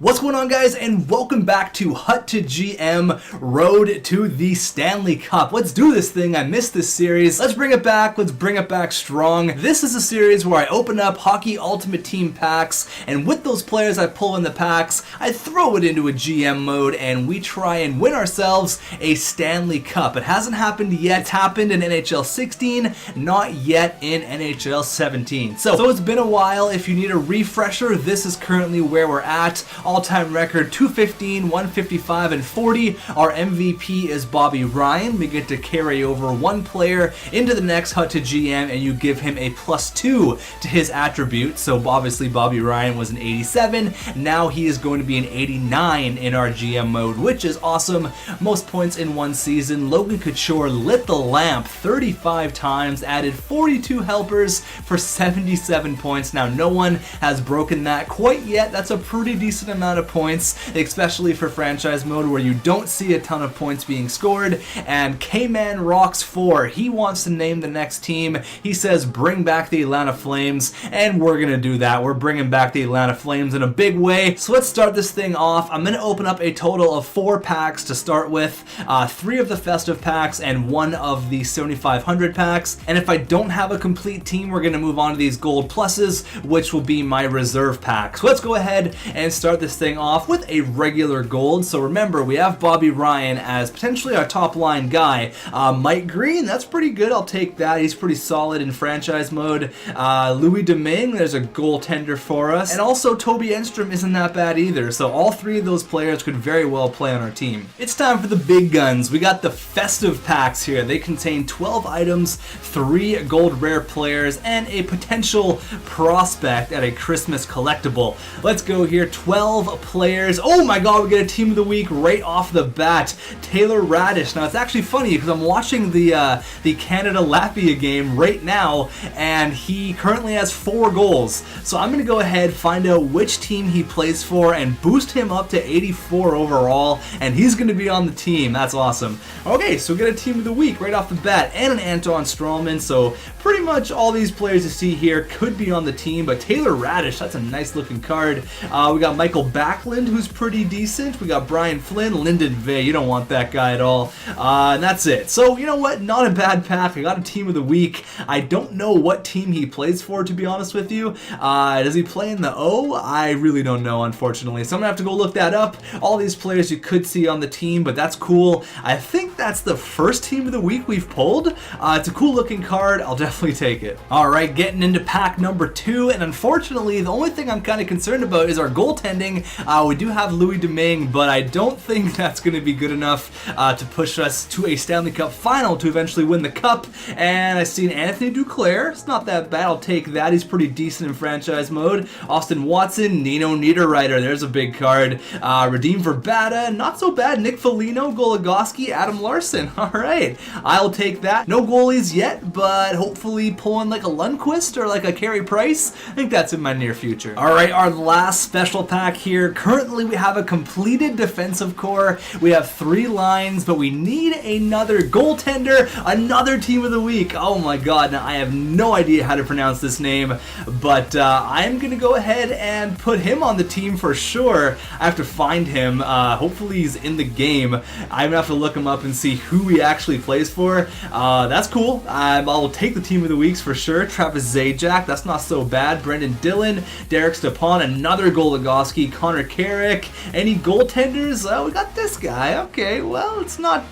What's going on, guys, and welcome back to xTechGM Road to the Stanley Cup. Let's do this thing. I missed this series. Let's bring it back. Let's bring it back strong. This is a series where I open up Hockey Ultimate Team packs, and with those players I pull in the packs, I throw it into a GM mode, and we try and win ourselves a Stanley Cup. It hasn't happened yet. It's happened in NHL 16, not yet in NHL 17. So it's been a while. If you need a refresher, this is currently where we're at. All-time record 215, 155, and 40. Our MVP is Bobby Ryan. We get to carry over one player into the next xTechGM, and you give him a +2 to his attributes. So obviously Bobby Ryan was an 87. Now he is going to be an 89 in our GM mode, which is awesome. Most points in one season. Logan Couture lit the lamp 35 times, added 42 helpers for 77 points. Now no one has broken that quite yet. That's a pretty decent amount of points, especially for franchise mode where you don't see a ton of points being scored. And K-Man Rocks 4, he wants to name the next team. He says bring back the Atlanta Flames, and we're gonna do that. We're bringing back the Atlanta Flames in a big way. So let's start this thing off. I'm gonna open up a total of 4 packs to start with, 3 of the festive packs and 1 of the 7500 packs. And if I don't have a complete team, we're gonna move on to these gold pluses, which will be my reserve pack. So let's go ahead and start this thing off with a regular gold. So remember, we have Bobby Ryan as potentially our top line guy. Mike Green, that's pretty good. I'll take that. He's pretty solid in franchise mode. Louis Domingue, there's a goaltender for us. And also Toby Enstrom isn't that bad either. So all 3 of those players could very well play on our team. It's time for the big guns. We got the festive packs here. They contain 12 items, 3 gold rare players, and a potential prospect at a Christmas collectible. Let's go here. 12 players. Oh my god, we get a team of the week right off the bat. Taylor Radish. Now it's actually funny because I'm watching the Canada-Latvia game right now, and he currently has 4 goals. So I'm going to go ahead, find out which team he plays for, and boost him up to 84 overall, and he's going to be on the team. That's awesome. Okay, so we get a team of the week right off the bat, and an Anton Strawman. So pretty much all these players you see here could be on the team, but Taylor Radish, that's a nice looking card. We got Michael Backlund, who's pretty decent. We got Brian Flynn, Lyndon Vay. You don't want that guy at all. And that's it. So, you know what? Not a bad pack. I got a team of the week. I don't know what team he plays for, to be honest with you. Does he play in the O? I really don't know, unfortunately. So I'm going to have to go look that up. All these players you could see on the team, but that's cool. I think that's the first team of the week we've pulled. It's a cool looking card. I'll definitely take it. All right, getting into pack number 2. And unfortunately, the only thing I'm kind of concerned about is our goaltending. We do have Louis Domingue, but I don't think that's going to be good enough to push us to a Stanley Cup final to eventually win the cup. And I see an Anthony Duclair. It's not that bad. I'll take that. He's pretty decent in franchise mode. Austin Watson, Nino Niederreiter. There's a big card. Redeem Verbata. Not so bad. Nick Foligno, Goligoski, Adam Larson. All right. I'll take that. No goalies yet, but hopefully pulling like a Lundqvist or like a Carey Price. I think that's in my near future. All right, our last special pack here. Currently, we have a completed defensive core. We have 3 lines, but we need another goaltender, another team of the week. Oh my god, now I have no idea how to pronounce this name, but I'm going to go ahead and put him on the team for sure. I have to find him. Hopefully he's in the game. I'm going to have to look him up and see who he actually plays for. That's cool. I'll take the team of the weeks for sure. Travis Zajac, that's not so bad. Brendan Dillon, Derek Stepan, another Goligoski, Connor Carrick. Any goaltenders? We got this guy. Okay, well, it's not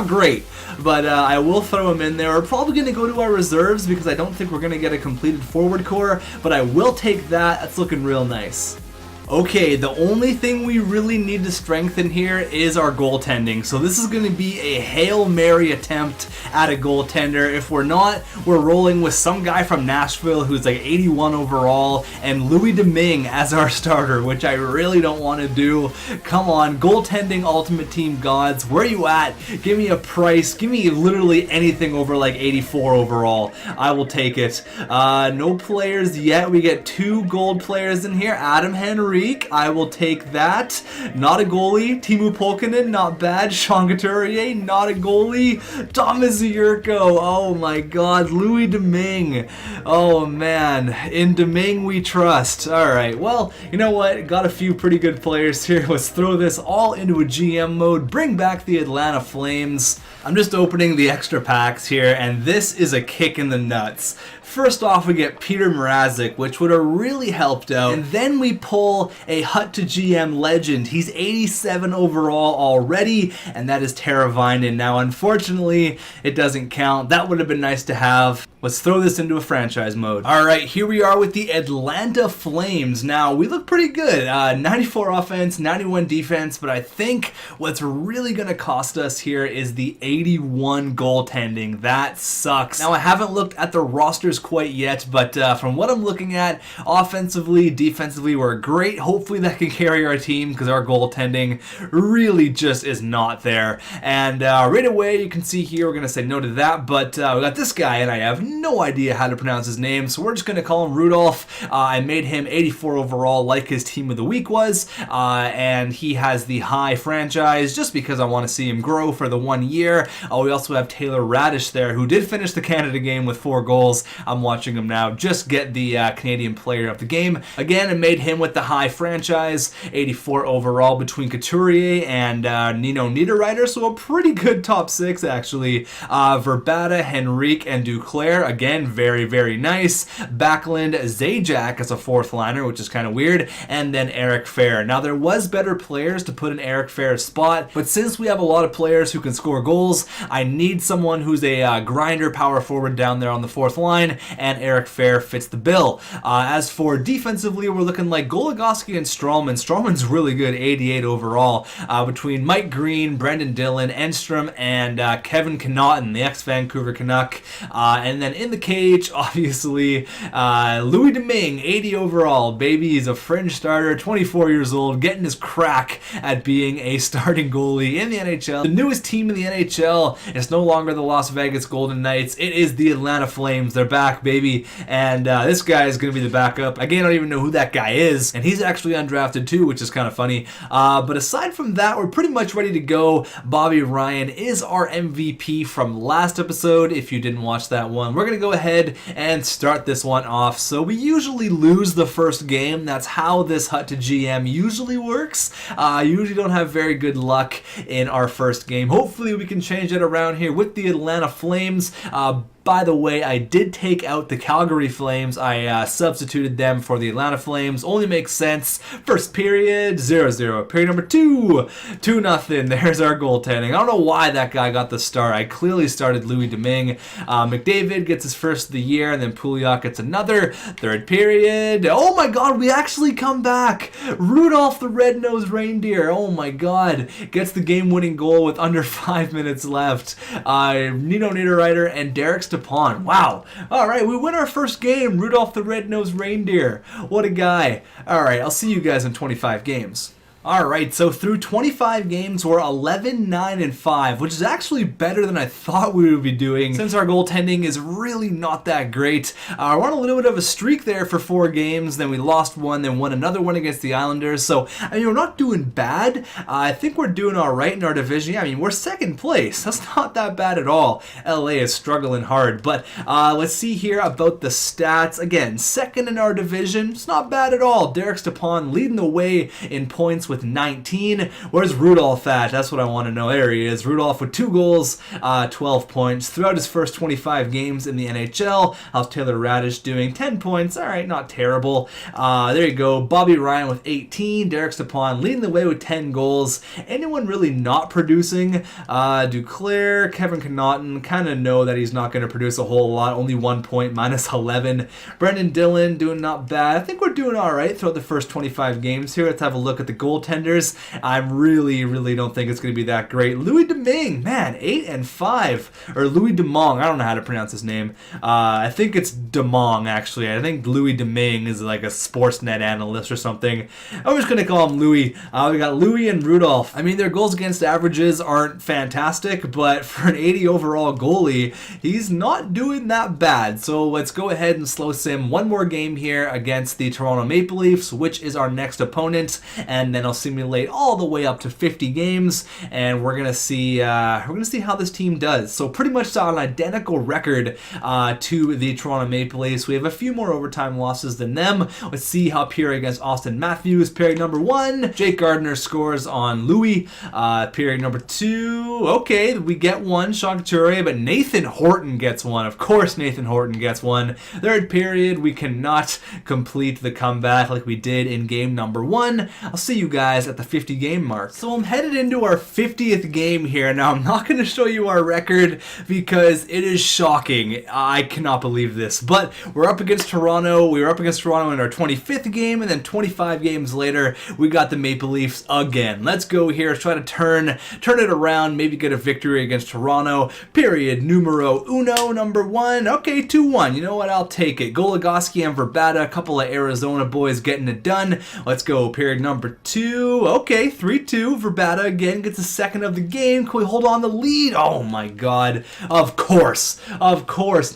great, but I will throw him in there. We're probably going to go to our reserves because I don't think we're going to get a completed forward core, but I will take that. That's looking real nice. Okay, the only thing we really need to strengthen here is our goaltending. So this is going to be a Hail Mary attempt at a goaltender. If we're not, we're rolling with some guy from Nashville who's like 81 overall and Louis Domingue as our starter, which I really don't want to do. Come on, goaltending ultimate team gods, where are you at? Give me a price. Give me literally anything over like 84 overall. I will take it. No players yet. We get 2 gold players in here. Adam Henry Henrique, I will take that. Not a goalie. Timu Polkinen, not bad. Sean Couturier, not a goalie. Thomas Yurko, oh my god. Louis Domingue, oh man. In Domingue we trust. Alright, well, you know what? Got a few pretty good players here. Let's throw this all into a GM mode. Bring back the Atlanta Flames. I'm just opening the extra packs here, and this is a kick in the nuts. First off, we get Peter Mrazek, which would have really helped out. And then we pull a Hut to GM legend. He's 87 overall already, and that is Tara Vinen. Now, unfortunately, it doesn't count. That would have been nice to have. Let's throw this into a franchise mode. All right, here we are with the Atlanta Flames. Now, we look pretty good. 94 offense, 91 defense, but I think what's really going to cost us here is the 81 goaltending. That sucks. Now, I haven't looked at the rosters quite yet, but from what I'm looking at, offensively, defensively, we're great. Hopefully that can carry our team because our goaltending really just is not there. And right away, you can see here, we're going to say no to that, but we got this guy, and I have no idea how to pronounce his name, so we're just going to call him Rudolph. I made him 84 overall like his team of the week was, and he has the high franchise just because I want to see him grow for the 1 year. We also have Taylor Radish there, who did finish the Canada game with 4 goals. I'm watching him now just get the Canadian player of the game. Again, I made him with the high franchise, 84 overall between Couturier and Nino Niederreiter, so a pretty good top 6 actually. Verbata, Henrique, and Duclair, again, very, very nice. Backlund, Zajac as a 4th liner, which is kind of weird, and then Eric Fair. Now, there was better players to put in Eric Fair's spot, but since we have a lot of players who can score goals, I need someone who's a grinder power forward down there on the 4th line, and Eric Fair fits the bill. As for defensively, we're looking like Goligoski and Strawman. Strawman's really good, 88 overall, between Mike Green, Brendan Dillon, Enstrom, and Kevin Connaughton, the ex-Vancouver Canuck. And then in the cage, obviously, Louis Domingue, 80 overall. Baby, he's a fringe starter, 24 years old, getting his crack at being a starting goalie in the NHL. The newest team in the NHL is no longer the Las Vegas Golden Knights. It is the Atlanta Flames. They're back, baby. And this guy is going to be the backup. Again, I don't even know who that guy is. And he's actually undrafted too, which is kind of funny. But aside from that, we're pretty much ready to go. Bobby Ryan is our MVP from last episode. If you didn't watch that one, we're going to go ahead and start this one off. So we usually lose the first game. That's how this Hut to GM usually works. Usually don't have very good luck in our first game. Hopefully we can change it around here with the Atlanta Flames. By the way, I did take out the Calgary Flames. I substituted them for the Atlanta Flames. Only makes sense. First period, 0-0. Period number 2, 2-0. There's our goaltending. I don't know why that guy got the start. I clearly started Louis Domingue. McDavid gets his first of the year, and then Pouliot gets another. Third period. Oh my god, we actually come back. Rudolph the Red-Nosed Reindeer. Oh my god. Gets the game-winning goal with under 5 minutes left. Nino Niederreiter and Derek Stepan. Wow. All right, we win our first game. Rudolph the Red-Nosed Reindeer. What a guy. All right, I'll see you guys in 25 games. Alright, so through 25 games, we're 11-9-5, which is actually better than I thought we would be doing since our goaltending is really not that great. We're on a little bit of a streak there for 4 games, then we lost one, then won another one against the Islanders, so I mean, we're not doing bad. I think we're doing alright in our division. Yeah, I mean, we're 2nd place. That's not that bad at all. LA is struggling hard, but let's see here about the stats. Again, 2nd in our division. It's not bad at all. Derek Stepan leading the way in points with 19. Where's Rudolph at? That's what I want to know. There he is. Rudolph with 2 goals, 12 points throughout his first 25 games in the NHL. How's Taylor Radish doing? 10 points. All right, not terrible. There you go. Bobby Ryan with 18. Derek Stepan leading the way with 10 goals. Anyone really not producing? Duclair, Kevin Connaughton, kind of know that he's not going to produce a whole lot. Only 1 point, minus 11. Brendan Dillon doing not bad. I think we're doing all right throughout the first 25 games here. Let's have a look at the goaltending. goaltenders, I really don't think it's going to be that great. Louis Domingue, man, 8-5, or Louis Domingue, I don't know how to pronounce his name. I think it's Domingue, actually. I think Louis Domingue is like a Sportsnet analyst or something. I'm just going to call him Louis. We got Louis and Rudolph. I mean, their goals against averages aren't fantastic, but for an 80 overall goalie, he's not doing that bad. So let's go ahead and slow sim one more game here against the Toronto Maple Leafs, which is our next opponent, and then I'll simulate all the way up to 50 games, and we're gonna see how this team does. So pretty much an identical record to the Toronto Maple Leafs. We have a few more overtime losses than them. Let's see how period against Austin Matthews, period number 1. Jake Gardiner scores on Louis. Period number 2. Okay, we get one, Sean Couturier, but Nathan Horton gets one. Of course, Nathan Horton gets one. Third period, we cannot complete the comeback like we did in game number 1. I'll see you guys at the 50 game mark. So I'm headed into our 50th game here. Now, I'm not going to show you our record because it is shocking. I cannot believe this. But we're up against Toronto. We were up against Toronto in our 25th game, and then 25 games later, we got the Maple Leafs again. Let's go here. Let's try to turn it around, maybe get a victory against Toronto. Period numero uno, number 1. Okay, 2-1. You know what? I'll take it. Goligoski and Verbata, a couple of Arizona boys getting it done. Let's go. Period number 2. Okay, 3-2. Verbata again gets a second of the game. Can we hold on the lead? Oh my God. Of course.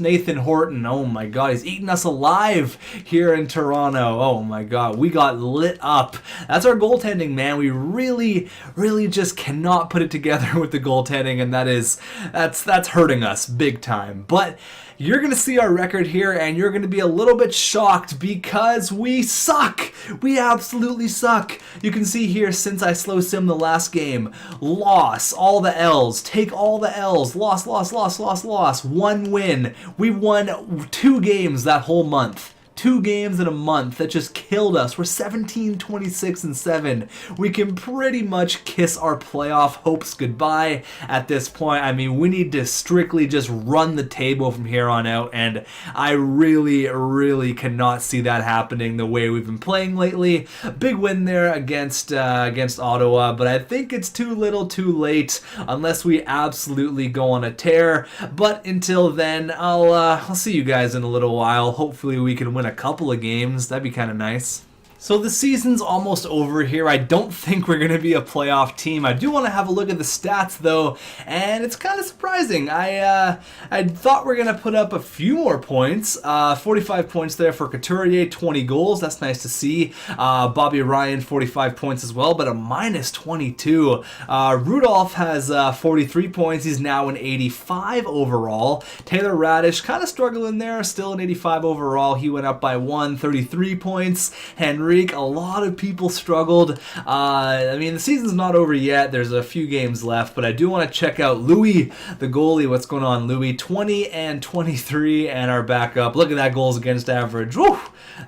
Nathan Horton. Oh my God. He's eating us alive here in Toronto. Oh my God. We got lit up. That's our goaltending, man. We really just cannot put it together with the goaltending, and that's hurting us big time. But you're going to see our record here, and you're going to be a little bit shocked because we suck. We absolutely suck. You can see here, since I slow sim the last game, loss, all the L's, take all the L's, loss. 1 win. We won 2 games that whole month. 2 games in a month that just killed us. We're 17, 26, and 7. We can pretty much kiss our playoff hopes goodbye at this point. I mean, we need to strictly just run the table from here on out, and I really cannot see that happening the way we've been playing lately. Big win there against Ottawa, but I think it's too little too late unless we absolutely go on a tear. But until then, I'll see you guys in a little while. Hopefully we can win a couple of games. That'd be kind of nice. So the season's almost over here. I don't think we're going to be a playoff team. I do want to have a look at the stats, though, and it's kind of surprising. I thought we are going to put up a few more points. 45 points there for Couturier, 20 goals. That's nice to see. Bobby Ryan, 45 points as well, but a minus 22. Rudolph has 43 points. He's now an 85 overall. Taylor Radish kind of struggling there, still an 85 overall. He went up by 33 points. Henry, a lot of people struggled. I mean, the season's not over yet. There's a few games left, but I do want to check out Louis, the goalie. What's going on, Louis? 20 and 23, and our backup. Look at that goals against average. Woo!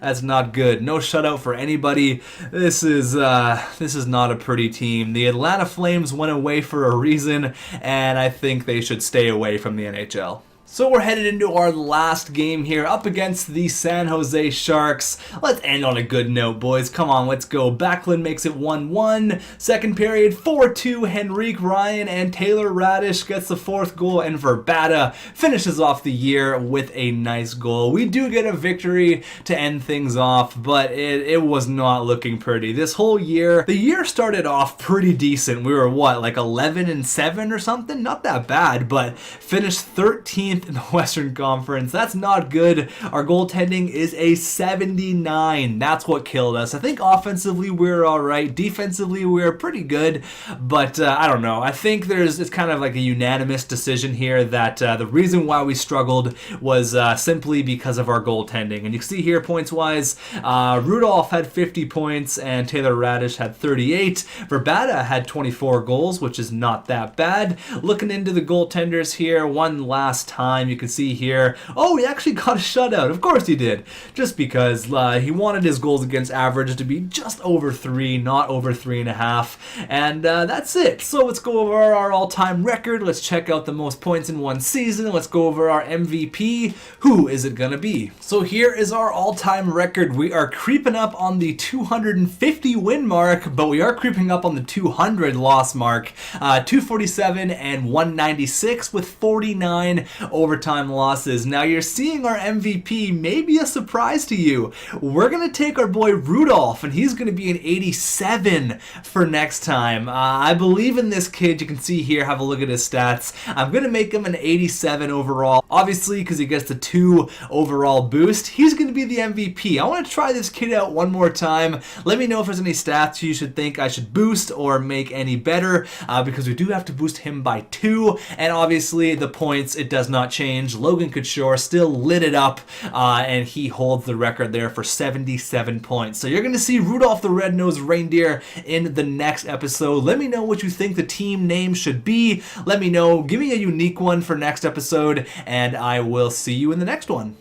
That's not good. No shutout for anybody. This is not a pretty team. The Atlanta Flames went away for a reason, and I think they should stay away from the NHL. So we're headed into our last game here up against the San Jose Sharks. Let's end on a good note, boys. Come on, let's go. Backlund makes it 1-1. Second period, 4-2. Henrique Ryan and Taylor Radish gets the 4th goal, and Verbata finishes off the year with a nice goal. We do get a victory to end things off, but it was not looking pretty. This whole year, the year started off pretty decent. We were, like 11-7 or something? Not that bad, but finished 13th in the Western Conference. That's not good. Our goaltending is a 79. That's what killed us. I think offensively we're alright. Defensively we're pretty good, but I don't know. I think it's kind of like a unanimous decision here that the reason why we struggled was simply because of our goaltending. And you can see here points-wise, Rudolph had 50 points and Taylor Radish had 38. Verbata had 24 goals, which is not that bad. Looking into the goaltenders here one last time, time. You can see here, oh, he actually got a shutout. Of course he did. Just because he wanted his goals against average to be just over 3, not over 3.5. And that's it. So let's go over our all-time record. Let's check out the most points in one season. Let's go over our MVP. Who is it gonna be? So here is our all-time record. We are creeping up on the 250 win mark, but we are creeping up on the 200 loss mark. 247 and 196 with 49 overtime losses. Now you're seeing our MVP, maybe a surprise to you. We're gonna take our boy Rudolph, and he's gonna be an 87 for next time. I believe in this kid. You can see here, have a look at his stats. I'm gonna make him an 87 overall, obviously because he gets the 2 overall boost. He's gonna be the MVP. I want to try this kid out one more time. Let me know if there's any stats you should think I should boost or make any better, because we do have to boost him by 2, and obviously the points, it does not change. Logan Couture still lit it up, and he holds the record there for 77 points. So you're going to see Rudolph the Red-Nosed Reindeer in the next episode. Let me know what you think the team name should be. Let me know. Give me a unique one for next episode, and I will see you in the next one.